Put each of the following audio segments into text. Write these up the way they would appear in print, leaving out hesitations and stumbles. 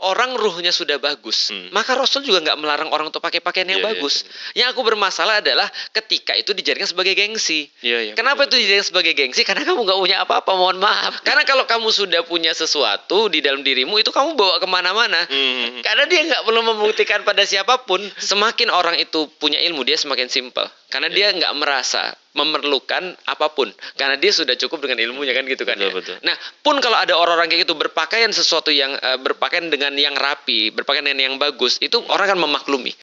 orang ruhnya sudah bagus, maka Rasul juga nggak melarang orang untuk pakai pakaian yang bagus. Yang aku bermasalah adalah ketika itu dijadikan sebagai gengsi. Kenapa itu dijadikan sebagai gengsi? Karena kamu nggak punya apa-apa, mohon maaf. Karena kalau kamu sudah punya sesuatu di dalam dirimu, itu kamu bawa kemana-mana. Karena dia nggak perlu membuktikan pada siapapun. Semakin orang itu punya ilmu, dia semakin simple. Karena dia nggak merasa memerlukan apapun. Karena dia sudah cukup dengan ilmunya kan gitu kan. Betul. Nah, pun kalau ada orang-orang kayak gitu berpakaian sesuatu yang berpakaian dengan yang rapi, berpakaian dengan yang bagus, itu orang akan memaklumi.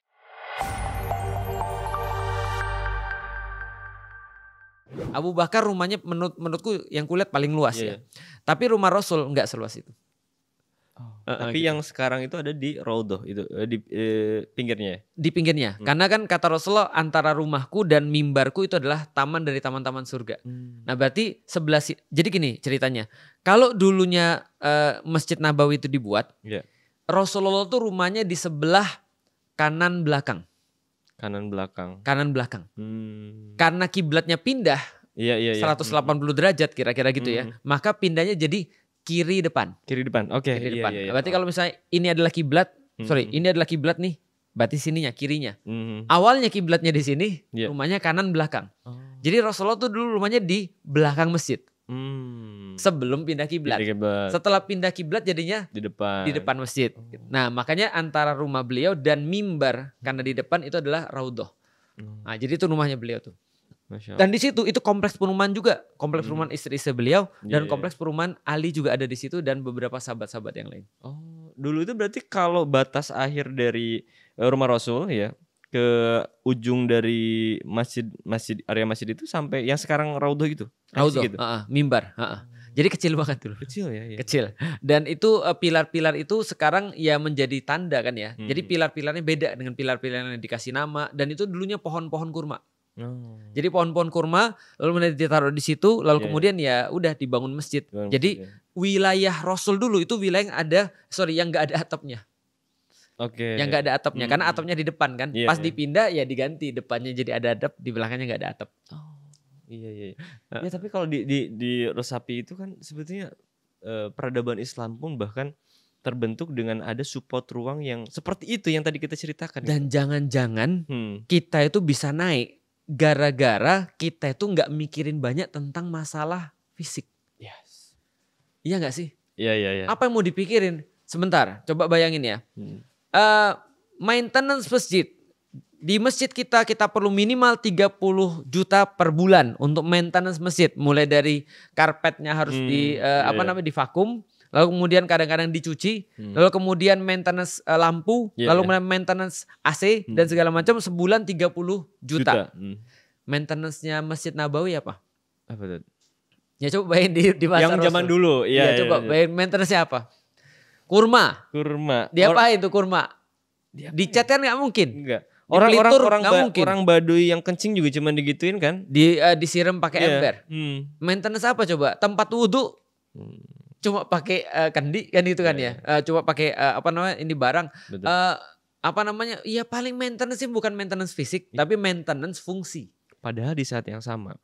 Abu Bakar rumahnya menurutku yang kulihat paling luas ya. Tapi rumah Rasul enggak seluas itu. Tapi yang sekarang itu ada di Raudhah itu di pinggirnya ya? Di pinggirnya. Karena kan kata Rasulullah antara rumahku dan mimbarku itu adalah taman dari taman-taman surga. Nah berarti sebelah jadi gini ceritanya. Kalau dulunya Masjid Nabawi itu dibuat, Rasulullah tuh rumahnya di sebelah kanan belakang. Kanan belakang. Karena kiblatnya pindah 180 derajat kira-kira gitu ya. Maka pindahnya jadi kiri depan. Oke. Berarti kalau misalnya ini adalah kiblat, ini adalah kiblat nih. Berarti sininya, kirinya. Awalnya kiblatnya di sini, rumahnya kanan belakang. Jadi Rasulullah tuh dulu rumahnya di belakang masjid. Sebelum pindah kiblat. Setelah pindah kiblat jadinya di depan masjid. Nah, makanya antara rumah beliau dan mimbar karena di depan itu adalah Raudhah. Nah, jadi itu rumahnya beliau tuh. Dan di situ itu kompleks perumahan juga, kompleks perumahan istri-istri beliau dan kompleks perumahan Ali juga ada di situ dan beberapa sahabat-sahabat yang lain. Dulu itu berarti kalau batas akhir dari rumah Rasul ya ke ujung dari area masjid itu sampai yang sekarang Raudhah gitu. Raudhah, gitu. Mimbar. Jadi kecil banget dulu. Kecil ya. Kecil. Dan itu pilar-pilar itu sekarang ya menjadi tanda kan ya. Jadi pilar-pilarnya beda dengan pilar-pilar yang dikasih nama dan itu dulunya pohon-pohon kurma. Jadi pohon-pohon kurma lalu ditaruh di situ lalu kemudian ya udah dibangun masjid. Jadi wilayah Rasul dulu itu wilayah yang nggak ada atapnya. Yang nggak ada atapnya karena atapnya di depan kan. Pas dipindah ya diganti depannya jadi ada atap, di belakangnya nggak ada atap. Iya. Ya tapi kalau di Resapi itu kan sebetulnya peradaban Islam pun bahkan terbentuk dengan ada support ruang yang seperti itu yang tadi kita ceritakan. Dan jangan-jangan kita itu bisa naik gara-gara kita itu nggak mikirin banyak tentang masalah fisik. Iya nggak sih? Iya. Apa yang mau dipikirin? Sebentar, coba bayangin ya. Maintenance masjid. Di masjid kita perlu minimal 30 juta per bulan untuk maintenance masjid. Mulai dari karpetnya harus divakum. Lalu kemudian kadang-kadang dicuci, lalu kemudian maintenance lampu, lalu kemudian maintenance AC dan segala macam sebulan 30 juta. Maintenance-nya Masjid Nabawi apa? Apa itu? Ya coba bayangin di masa yang zaman dulu. Coba bayangin maintenance-nya apa? Kurma. Diapain tuh kurma? Dicat kan nggak mungkin. Enggak. Orang Baduy yang kencing juga cuma digituin kan? Disiram pakai ember. Maintenance apa coba? Tempat wudhu. Cuma pakai kendi kan itu kan ya. Cuma pakai ini barang. Ya paling maintenance sih bukan maintenance fisik, tapi maintenance fungsi. Padahal di saat yang sama.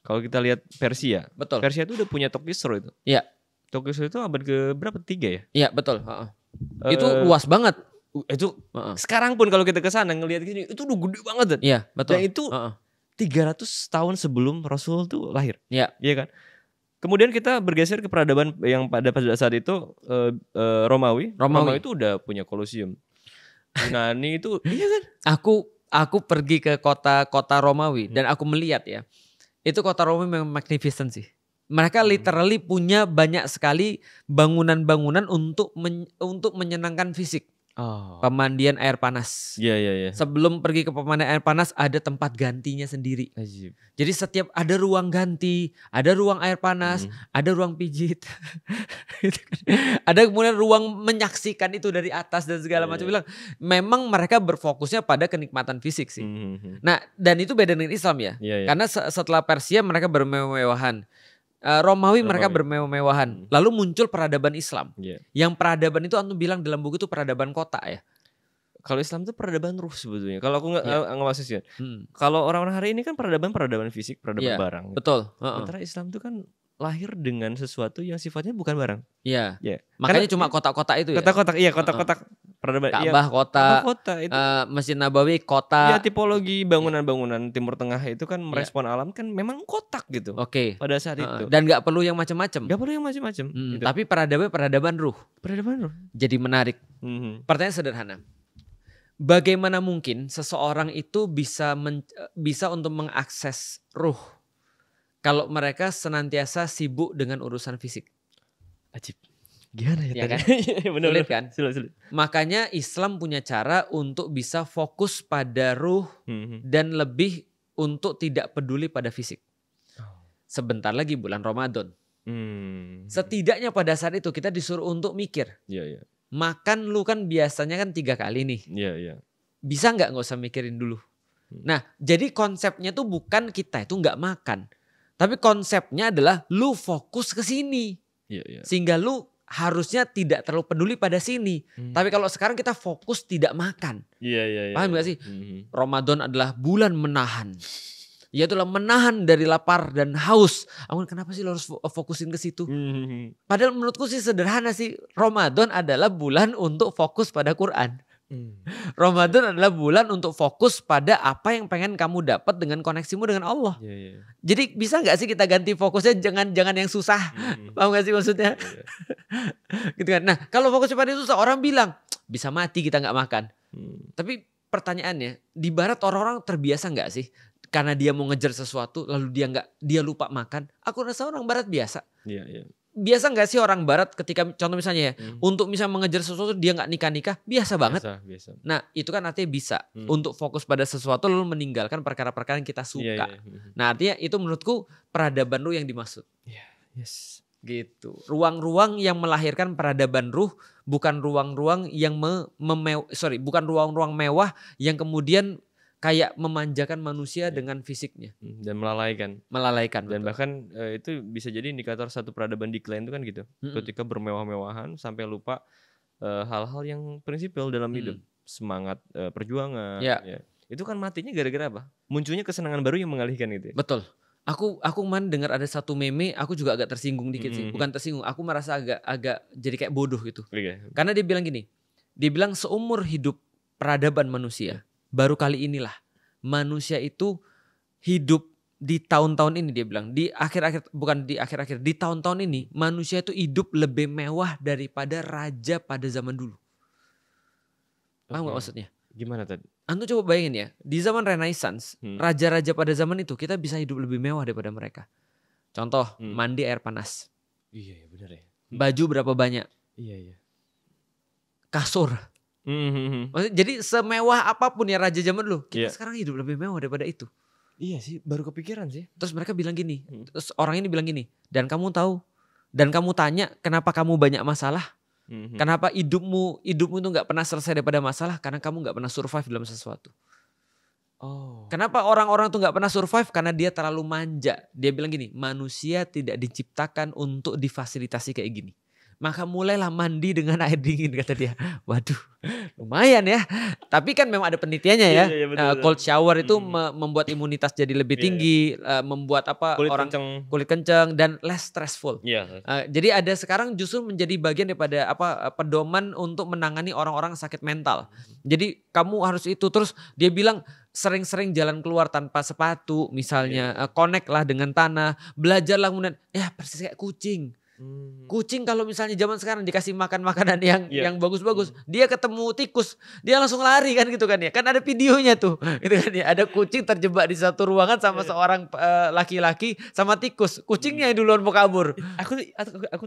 Kalau kita lihat Persia. Betul. Persia itu udah punya Tokisro itu. Iya. Tokisro itu abad ke berapa? 3 ya? Iya, betul, itu luas banget. Itu sekarang pun kalau kita ke sana ngelihat gini itu udah gede banget. Iya, betul. Dan itu 300 tahun sebelum Rasul tuh lahir. Iya kan? Kemudian kita bergeser ke peradaban yang pada saat itu Romawi itu udah punya Kolosium. Yunani itu iya kan? Aku pergi ke kota Romawi dan aku melihat ya. Itu kota Romawi memang magnificent sih. Mereka literally punya banyak sekali bangunan-bangunan untuk menyenangkan fisik. Pemandian air panas. Iya. Sebelum pergi ke pemandian air panas ada tempat gantinya sendiri. Ajib. Jadi setiap ada ruang ganti, ada ruang air panas, ada ruang pijit. Ada kemudian ruang menyaksikan itu dari atas dan segala macam. Bilang memang mereka berfokusnya pada kenikmatan fisik sih. Nah, dan itu beda dengan Islam ya. Karena setelah Persia mereka bermewah-mewahan. Romawi mereka bermewah-mewahan. Lalu muncul peradaban Islam. Yang peradaban itu antum bilang dalam buku itu peradaban kota ya. Kalau Islam itu peradaban ruh sebetulnya. Kalau aku nggak maksudnya. Kalau orang-orang hari ini kan peradaban fisik, peradaban barang. Betul. Sementara Islam itu kan lahir dengan sesuatu yang sifatnya bukan barang. Iya. Ya. Makanya cuma kotak-kotak itu ya. Kotak-kotak, iya kotak-kotak peradaban. Ka'bah kota, itu. Masjid Nabawi kota. Ya tipologi bangunan-bangunan Timur Tengah itu kan merespon alam kan memang kotak gitu. Oke. Pada saat itu. Dan nggak perlu yang macam-macam. Nggak perlu yang macam-macam. Gitu. Tapi peradaban ruh. Peradaban ruh. Jadi menarik. Pertanyaan sederhana. Bagaimana mungkin seseorang itu bisa untuk mengakses ruh kalau mereka senantiasa sibuk dengan urusan fisik? Ajib. Gimana ya? Kan? Bener, Sulit kan? Sulit. Makanya Islam punya cara untuk bisa fokus pada ruh dan lebih untuk tidak peduli pada fisik. Sebentar lagi bulan Ramadan. Setidaknya pada saat itu kita disuruh untuk mikir. Iya. Makan lu kan biasanya kan 3 kali nih. Iya. Bisa nggak usah mikirin dulu. Nah, jadi konsepnya tuh bukan kita itu nggak makan. Tapi konsepnya adalah lu fokus ke sini. Iya. Sehingga lu harusnya tidak terlalu peduli pada sini. Tapi kalau sekarang kita fokus tidak makan. Iya. Paham gak sih? Ramadan adalah bulan menahan. Yaitulah menahan dari lapar dan haus. Amun kenapa sih lo harus fokusin ke situ? Padahal menurutku sih sederhana sih. Ramadan adalah bulan untuk fokus pada Quran. Ramadan adalah bulan untuk fokus pada apa yang pengen kamu dapat dengan koneksimu dengan Allah. Iya. Jadi bisa gak sih kita ganti fokusnya jangan yang susah. Paham gak sih maksudnya? Gitu kan. Nah kalau fokusnya pada susah orang bilang bisa mati kita gak makan. Tapi pertanyaannya di barat orang-orang terbiasa gak sih? Karena dia mau ngejar sesuatu lalu dia lupa makan. Aku rasa orang barat biasa. Iya. Biasa gak sih orang barat ketika contoh misalnya ya. Untuk bisa mengejar sesuatu dia gak nikah-nikah. Biasa banget. Biasa. Nah itu kan artinya bisa. Untuk fokus pada sesuatu lalu meninggalkan perkara-perkara yang kita suka. Iya. Nah artinya itu menurutku peradaban ruh yang dimaksud. Iya. Yes. Gitu. Ruang-ruang yang melahirkan peradaban ruh. Bukan ruang-ruang yang bukan ruang-ruang mewah yang kemudian kayak memanjakan manusia dengan fisiknya. Dan melalaikan. Dan betul. Bahkan itu bisa jadi indikator satu peradaban decline itu kan gitu. Ketika bermewah-mewahan sampai lupa hal-hal yang prinsipil dalam hidup. Semangat perjuangan. Ya. Itu kan matinya gara-gara apa? Munculnya kesenangan baru yang mengalihkan itu. Betul. Aku kemarin dengar ada satu meme, aku juga agak tersinggung dikit sih. Bukan tersinggung, aku merasa agak jadi kayak bodoh gitu. Karena dia bilang gini. Dia bilang seumur hidup peradaban manusia. Baru kali inilah manusia itu hidup di tahun-tahun ini dia bilang. Di tahun-tahun ini manusia itu hidup lebih mewah daripada raja pada zaman dulu. Paham gak maksudnya? Gimana tadi? Antum coba bayangin ya. Di zaman Renaissance, raja-raja pada zaman itu kita bisa hidup lebih mewah daripada mereka. Contoh, mandi air panas. Iya benar ya. Baju berapa banyak? Iya. Kasur. Maksudnya, jadi semewah apapun ya raja zaman dulu, kita sekarang hidup lebih mewah daripada itu. Iya sih, baru kepikiran sih. Terus mereka bilang gini, terus orang ini bilang gini, dan kamu tahu, dan kamu tanya kenapa kamu banyak masalah? Kenapa hidupmu itu gak pernah selesai daripada masalah? Karena kamu gak pernah survive dalam sesuatu. Kenapa orang-orang tuh gak pernah survive? Karena dia terlalu manja. Dia bilang gini, manusia tidak diciptakan untuk difasilitasi kayak gini. Maka mulailah mandi dengan air dingin kata dia. Waduh lumayan ya. Tapi kan memang ada penelitiannya ya. Iya, betul. Cold shower itu membuat imunitas jadi lebih tinggi. Membuat kulit kencang dan less stressful. Jadi ada sekarang justru menjadi bagian daripada pedoman untuk menangani orang-orang sakit mental. Jadi kamu harus itu. Terus dia bilang sering-sering jalan keluar tanpa sepatu misalnya. Connect lah dengan tanah. Belajarlah kemudian persis kayak kucing. Kucing kalau misalnya zaman sekarang dikasih makan makanan yang bagus-bagus, dia ketemu tikus, dia langsung lari kan gitu kan ya. Kan ada videonya tuh, gitu kan ya. Ada kucing terjebak di satu ruangan sama seorang laki-laki sama tikus. Kucingnya yang duluan mau kabur. Aku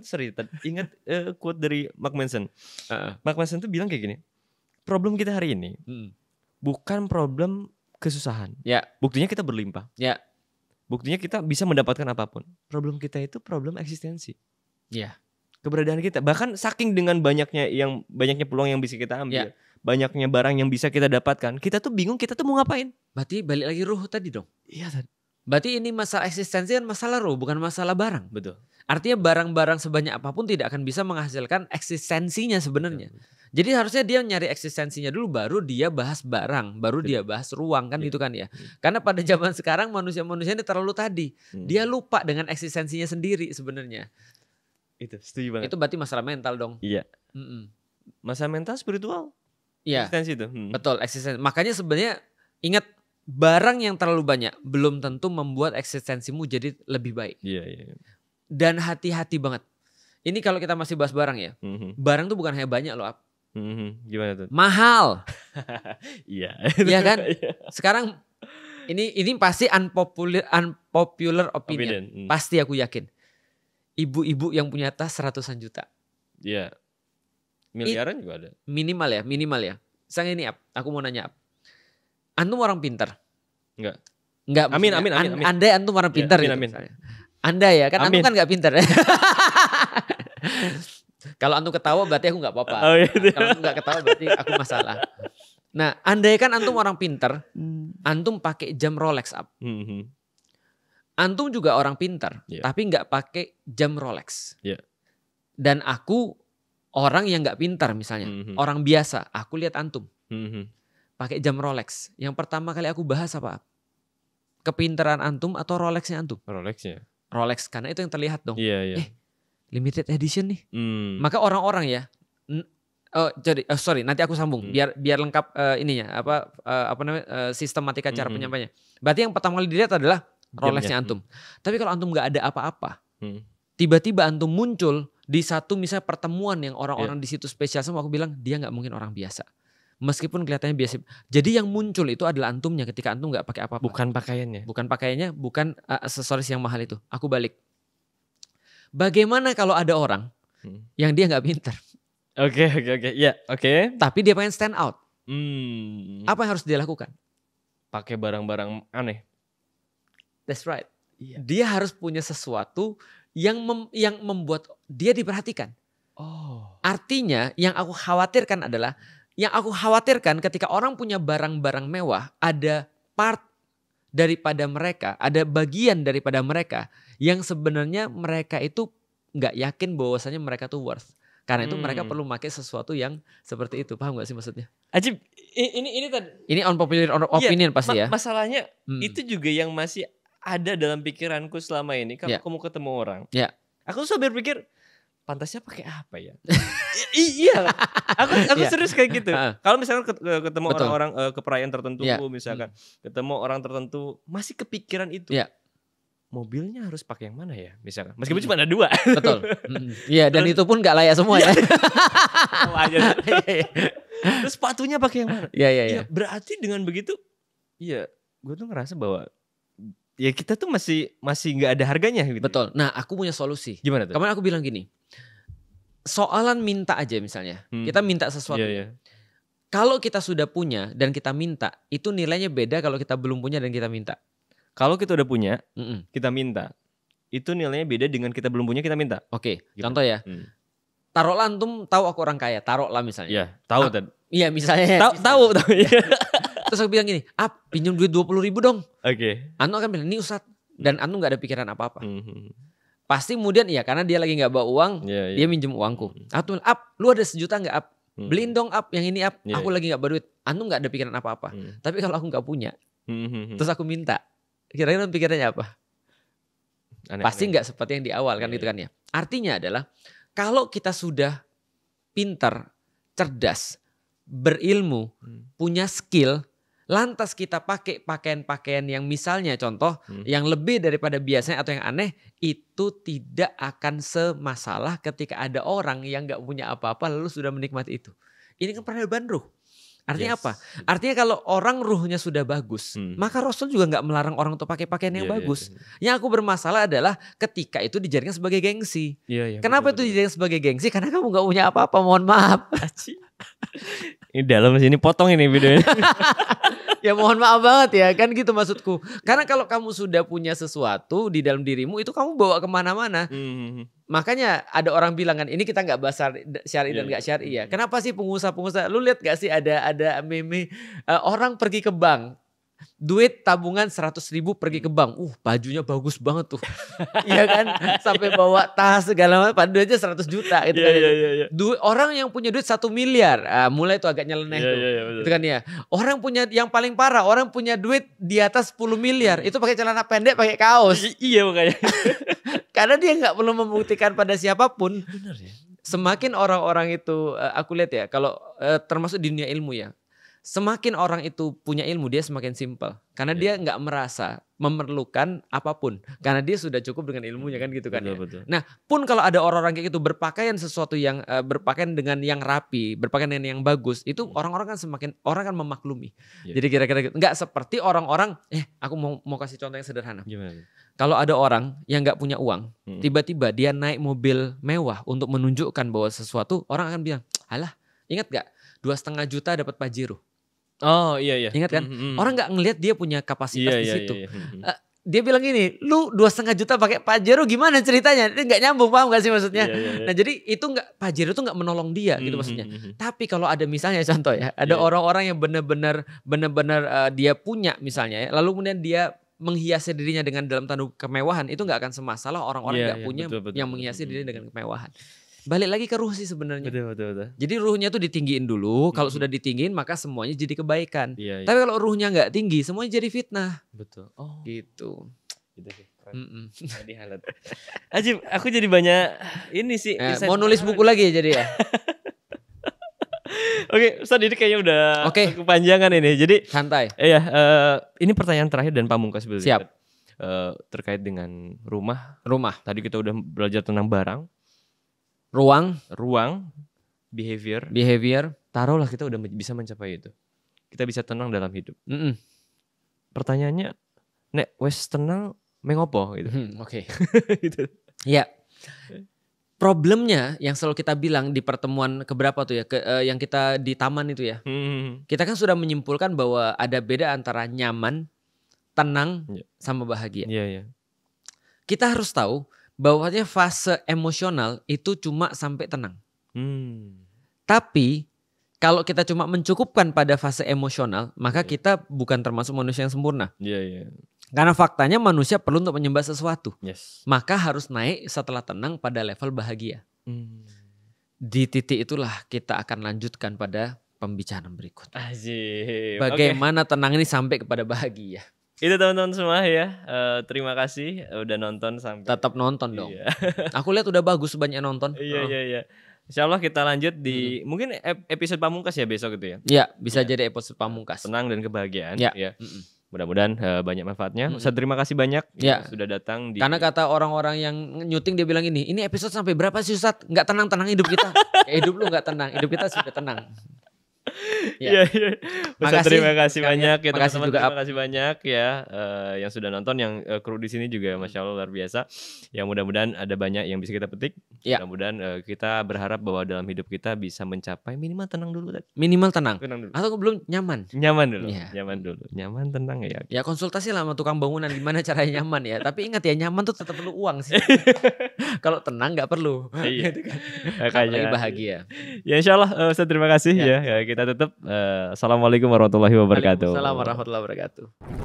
tuh sering ingat quote dari Mark Manson. Mark Manson tuh bilang kayak gini. Problem kita hari ini bukan problem kesusahan. Buktinya kita berlimpah. Buktinya kita bisa mendapatkan apapun. Problem kita itu problem eksistensi. Keberadaan kita. Bahkan saking dengan banyaknya peluang yang bisa kita ambil. Banyaknya barang yang bisa kita dapatkan. Kita tuh bingung kita tuh mau ngapain. Berarti balik lagi ruh tadi dong. Iya tadi. Berarti ini masalah eksistensi kan masalah ruh, bukan masalah barang. Betul. Artinya barang-barang sebanyak apapun tidak akan bisa menghasilkan eksistensinya sebenarnya. Jadi harusnya dia nyari eksistensinya dulu, baru dia bahas barang, baru dia bahas ruang kan gitu kan ya. Karena pada zaman sekarang manusia-manusia ini terlalu tadi, dia lupa dengan eksistensinya sendiri sebenarnya. Itu setuju banget. Itu berarti masalah mental dong. Iya. Masalah mental spiritual. Iya. Eksistensi itu. Betul, eksistensi. Makanya sebenarnya ingat, barang yang terlalu banyak belum tentu membuat eksistensimu jadi lebih baik. Iya. Dan hati-hati banget. Ini kalau kita masih bahas barang ya. Barang tuh bukan hanya banyak loh. Gimana tuh? Mahal. Iya. Iya kan? Sekarang ini pasti unpopular opinion. Pasti aku yakin. Ibu-ibu yang punya tas ratusan juta. Iya. Miliaran juga ada. Minimal ya. Misalnya ini aku mau nanya antum orang pintar? Enggak. Amin. Andai antum orang pintar gitu. Amin. Anda ya, kan antum kan gak pintar. Kalau antum ketawa berarti aku gak apa-apa. Kalau antum gak ketawa berarti aku masalah. Nah, andai kan antum orang pintar, antum pakai jam Rolex up. Antum juga orang pintar, tapi gak pakai jam Rolex. Dan aku orang yang gak pintar misalnya, orang biasa, aku lihat antum pakai jam Rolex. Yang pertama kali aku bahas apa? Kepintaran antum atau Rolexnya antum? Rolex, karena itu yang terlihat dong. Iya. Limited edition nih. Maka orang-orang ya, sorry nanti aku sambung biar lengkap ininya apa namanya sistematika cara penyampaiannya. Berarti yang pertama kali dilihat adalah Rolexnya antum. Tapi kalau antum nggak ada apa-apa, tiba-tiba antum muncul di satu misalnya pertemuan yang orang-orang di situ spesial semua, aku bilang dia nggak mungkin orang biasa. Meskipun kelihatannya biasa. Jadi yang muncul itu adalah antumnya ketika antum nggak pakai apa-apa. Bukan pakaiannya. Bukan aksesoris yang mahal itu. Aku balik. Bagaimana kalau ada orang yang dia nggak pintar? Oke. Iya, oke. Tapi dia pengen stand out. Apa yang harus dia lakukan? Pakai barang-barang aneh. That's right. Iya. Dia harus punya sesuatu yang membuat dia diperhatikan. Artinya yang aku khawatirkan adalah, ketika orang punya barang-barang mewah, ada part daripada mereka, ada bagian daripada mereka yang sebenarnya mereka itu nggak yakin bahwasanya mereka tuh worth. Karena itu mereka perlu pakai sesuatu yang seperti itu. Paham gak sih maksudnya? Ajib, ini tadi. Ini unpopular opinion pasti ya. Masalahnya itu juga yang masih ada dalam pikiranku selama ini. Kalau aku mau ketemu orang, aku tuh berpikir, pantasnya pakai apa ya? Iya, aku serius kayak gitu. Kalau misalnya ketemu orang-orang ke perayaan tertentu, misalkan ketemu orang tertentu, masih kepikiran itu. Mobilnya harus pakai yang mana ya? Misalkan, meskipun cuma ada 2. Betul. Iya, dan itu pun nggak layak semua ya. Terus sepatunya pakai yang mana? Iya. Berarti dengan begitu, gue tuh ngerasa bahwa ya kita tuh masih nggak ada harganya gitu. Betul. Nah, aku punya solusi. Gimana tuh? Kemarin aku bilang gini. Soalan minta aja misalnya. Kita minta sesuatu. Kalau kita sudah punya dan kita minta, itu nilainya beda kalau kita belum punya dan kita minta. Kalau kita udah punya, kita minta. Itu nilainya beda dengan kita belum punya, kita minta. Oke, contoh ya. Taruhlah antum tahu aku orang kaya, taruhlah misalnya. Iya, tahu tadi. Iya, misalnya. Tahu. Terus aku bilang gini, pinjam duit 20.000 dong. Oke. Antum akan bilang, ini Ustadz. Dan antum gak ada pikiran apa-apa. Pasti kemudian karena dia lagi gak bawa uang, dia minjem uangku. Aku bilang, lu ada 1 juta gak beliin dong yang ini aku lagi gak berduit. Antum gak ada pikiran apa-apa. Tapi kalau aku gak punya, terus aku minta, kira-kira pikirannya apa? Pasti gak seperti yang di awal kan gitu kan ya. Artinya adalah, kalau kita sudah pintar, cerdas, berilmu, punya skill, lantas kita pakai pakaian-pakaian yang misalnya contoh yang lebih daripada biasanya atau yang aneh, itu tidak akan semasalah ketika ada orang yang gak punya apa-apa lalu sudah menikmati itu. Ini kan peradaban ruh. Artinya apa? Artinya kalau orang ruhnya sudah bagus, maka Rasul juga gak melarang orang untuk pakai pakaian yang bagus. Yang aku bermasalah adalah ketika itu dijadikan sebagai gengsi. Kenapa itu dijadikan sebagai gengsi? Karena kamu gak punya apa-apa, mohon maaf. Ini dalam sini potong ini videonya. Ya mohon maaf banget ya, kan gitu maksudku. Karena kalau kamu sudah punya sesuatu di dalam dirimu, itu kamu bawa kemana-mana. Makanya ada orang bilang kan, ini kita gak bahas syari dan gak syari ya. Kenapa sih pengusaha-pengusaha, lu lihat gak sih ada meme orang pergi ke bank. duit tabungan 100.000 pergi ke bank. Bajunya bagus banget tuh. Iya kan? Sampai bawa tas segala macam. Padahal duitnya 100 juta gitu kan. Iya. Orang yang punya duit 1 miliar. Mulai tuh agak nyeleneh tuh. Itu kan ya. Orang punya yang paling parah. Orang punya duit di atas 10 miliar. Itu pakai celana pendek, pakai kaos. Iya makanya. Karena dia gak perlu membuktikan pada siapapun. Benar ya. Semakin orang-orang itu, aku lihat ya. Kalau termasuk di dunia ilmu ya. Semakin orang itu punya ilmu dia semakin simpel. Karena dia nggak merasa memerlukan apapun. Karena dia sudah cukup dengan ilmunya kan gitu kan. Betul. Nah pun kalau ada orang-orang kayak gitu berpakaian sesuatu yang berpakaian dengan yang rapi, berpakaian dengan yang bagus. Itu orang-orang kan orang kan memaklumi. Jadi kira-kira gitu. Nggak seperti orang-orang, aku mau kasih contoh yang sederhana. Gimana? Kalau ada orang yang nggak punya uang, tiba-tiba dia naik mobil mewah untuk menunjukkan bahwa sesuatu, orang akan bilang, alah ingat gak 2,5 juta dapat Pajero. Oh iya. Ingat kan? Orang nggak ngelihat dia punya kapasitas di situ. Iya. Dia bilang gini, lu 2,5 juta pakai Pajero gimana ceritanya? Dia nggak nyambung, paham gak sih maksudnya? Iya. Nah jadi itu Pajero itu nggak menolong dia gitu maksudnya. Tapi kalau ada misalnya contoh ya, ada orang-orang yang benar-benar dia punya misalnya ya, lalu kemudian dia menghiasi dirinya dengan dalam tanda kemewahan, itu nggak akan semasalah orang-orang nggak punya betul, yang menghiasi diri dengan kemewahan. Balik lagi ke ruh sih sebenarnya. Betul. Jadi ruhnya tuh ditinggiin dulu. Kalau sudah ditinggiin maka semuanya jadi kebaikan. Iya. Tapi kalau ruhnya nggak tinggi, semuanya jadi fitnah. Betul. Gitu. Gitu sih. Di halat. Ajib, aku jadi banyak ini sih. Mau nulis buku lagi jadi ya. Oke, Ustaz ini kayaknya udah kepanjangan ini. Jadi santai. Iya, ini pertanyaan terakhir dan pamungkas sebelumnya. Siap. Terkait dengan rumah. Tadi kita udah belajar tentang barang. Ruang, behavior. Taruhlah kita udah bisa mencapai itu. Kita bisa tenang dalam hidup. Pertanyaannya, nek wes tenang mengopo gitu. Oke. Gitu. Ya. Problemnya yang selalu kita bilang di pertemuan keberapa tuh ya, yang kita di taman itu ya. Kita kan sudah menyimpulkan bahwa ada beda antara nyaman, tenang, sama bahagia. Iya. Kita harus tahu bahwanya fase emosional itu cuma sampai tenang. Tapi kalau kita cuma mencukupkan pada fase emosional, maka kita bukan termasuk manusia yang sempurna. Iya. Karena faktanya manusia perlu untuk menyembah sesuatu. Yes. Maka harus naik setelah tenang pada level bahagia. Di titik itulah kita akan lanjutkan pada pembicaraan berikut. Bagaimana tenang ini sampai kepada bahagia. Itu teman-teman semua ya, terima kasih udah nonton sampai. Tetap nonton dong. Iya. Aku lihat udah bagus banyak nonton. Iya. Insyaallah kita lanjut di mungkin episode pamungkas ya besok gitu ya. Iya, bisa jadi episode pamungkas. Tenang dan kebahagiaan. Ya. Mudah-mudadan banyak manfaatnya. Ustaz terima kasih banyak sudah datang di. Karena kata orang-orang yang nyuting dia bilang ini episode sampai berapa sih Ustaz? Nggak tenang-tenang hidup kita. Hidup lu nggak tenang, hidup kita sudah tenang. Iya. Terima kasih banyak ya teman-teman. Terima kasih banyak ya yang sudah nonton, yang kru di sini juga masya Allah luar biasa. Yang mudah-mudahan ada banyak yang bisa kita petik. Mudah-mudahan kita berharap bahwa dalam hidup kita bisa mencapai minimal tenang dulu. Minimal tenang dulu. Atau belum nyaman. Nyaman dulu. Nyaman tenang ya. Ya konsultasi lah sama tukang bangunan gimana caranya nyaman ya. Tapi ingat ya nyaman tuh tetap perlu uang sih. Kalau tenang nggak perlu. Iya. Gitu kan. Apalagi bahagia. Ya insyaallah Ustaz terima kasih ya. Kita tutup. Assalamualaikum warahmatullahi wabarakatuh. Waalaikumsalam warahmatullahi wabarakatuh.